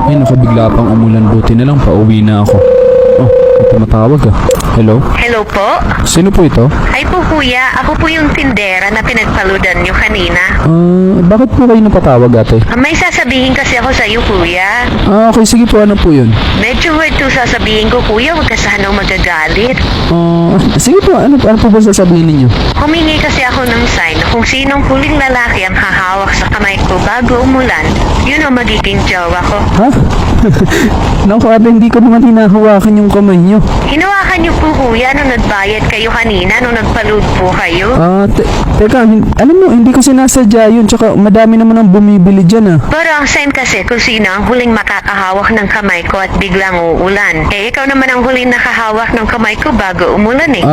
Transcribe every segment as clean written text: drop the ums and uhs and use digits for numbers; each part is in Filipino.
Ay naku, bigla pang umulan. Buti na lang, pauwi na ako. Oh, may tumatawag ah. Hello? Hello po? Sino po ito? Ay po kuya, ako po yung tindera na pinagpaludan nyo kanina. Bakit po kayo napatawag ate? May sasabihin kasi ako sa'yo kuya. Okay, sige po, ano po yun? Medyo hard to sasabihin ko kuya, huwag ka sana magagalit. Sige po, ano po ba sasabihin ninyo? Humingi kasi ako ng sign na kung sinong huling lalaki ang hahawak sa kamay ko bago umulan, yun ang magiging jowa ko. Ha? Naku ate, hindi ko naman hinahawakan yung kamay nyo. Hinawakan niyo po kuya nung nagbayad kayo kanina, nung nagpaload po kayo. Teka, alam mo, hindi ko sinasadya yun, tsaka madami naman ang bumibili dyan ah. Pero ang sign kasi kung sino ang huling makakahawak ng kamay ko at biglang uulan. Eh, ikaw naman ang huling nakahawak ng kamay ko bago umulan eh.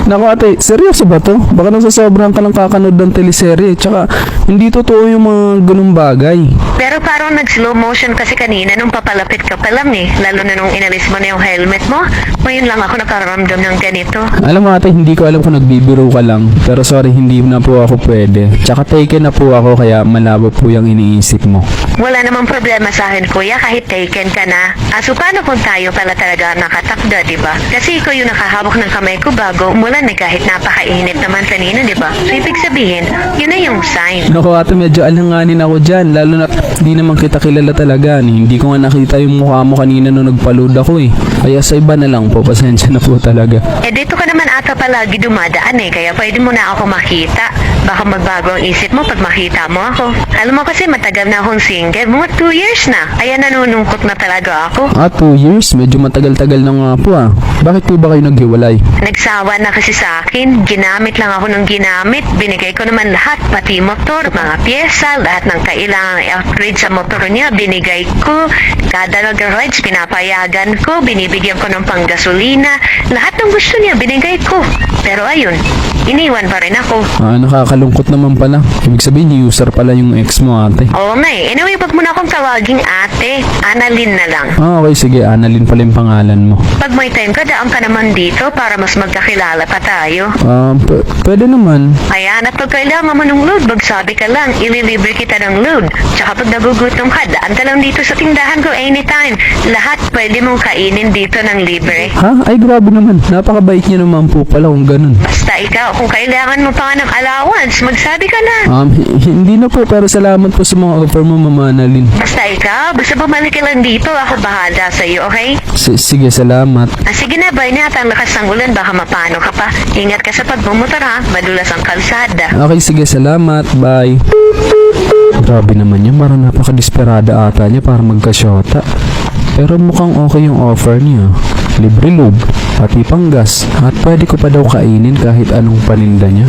Naku ate, seryoso ba to? Baka nasasobrang ka lang kakanood ng teleserye, tsaka hindi totoo yung mga ganung bagay. Pero parang nag-slow motion kasi kanina nung papalapit ka pa lang eh. Lalo na nung inalis mo na yung helmet mo. Ngayon lang ako nakaramdam ng ganito. Alam mo ate, hindi ko alam kung nagbibiro ka lang, pero sorry, hindi na po ako pwede. Tsaka taken na po ako, kaya malabo po yung iniisip mo. Wala namang problema sa akin kuya kahit taken ka na. So paano kung tayo pala talaga nakatakda, di ba? Kasi ikaw yung nakahawak ng kamay ko bago umulan eh kahit napakainit naman kanina, di ba? So ibig sabihin, yun na yung sign. Naku ate, medyo alanganin ako dyan, lalo na hindi naman kita kilala talaga. Hindi ko nga nakita yung mukha mo kanina nung nagpaload ako eh. Kaya sa iba na lang po, pasensya na po talaga. Eh dito ka naman ata palagi dumadaan eh, kaya pwede mo na ako makita. Baka magbago ang isip mo pag makita mo ako. Alam mo kasi matagal na akong single, mga 2 years na. Kaya nanunungkot na talaga ako. 2 years? Medyo matagal-tagal na nga po ah. Bakit po ba kayo naghiwalay? Nagsawa na kasi sa akin, ginamit lang ako ng ginamit. Binigay ko naman lahat, pati motor, mga pyesa, lahat ng kailangang i-upgrade sa motor niya, binigay ko. Kada nag-rides, pinapayagan ko, binibigyan ko ng panggasolina. Lahat ng gusto niya, binigay ko. Pero ayun, iniwan pa rin ako. Nakakalungkot naman pala. Ibig sabihin, user pala yung ex mo ate. Oo nga eh. Anyway, wag mo na akong tawaging ate. Annalyn na lang. Okay, sige. Annalyn pala yung pangalan mo. Pag may time ka, daan ka naman dito para mas magkakilala pa tayo. Pwede naman. Ayan, at pag kailangan mo ng load, magsabi ka lang, ililibre kita ng load. Tsaka pag nagugutom ka, daan ka lang dito sa tindahan ko anytime. Lahat pwede mong kainin dito ng libre. Ha? Ay, grabe naman. Napakabait niya naman po pala kung ganun. Basta ikaw, kung kailangan mo pa ng allowance, magsabi ka na. Hindi na po, pero salamat po sa mga offer mo, Mama Annalyn. Basta ikaw, basta bumalik ka lang dito, ako bahala sa'yo, okay? Sige, salamat. Sige na, bye na at ang lakas ng ulan, baka mapano ka pa. Ingat ka sa pagbumotor ha, madulas ang kalsada. Okay, sige, salamat. Bye. Grabe naman niya, parang napaka-desperada ata niya para magkasyota. Pero mukhang okay yung offer niya. Libre lube, pati pang gas, at pwede ko pa daw kainin kahit anong paninda niya.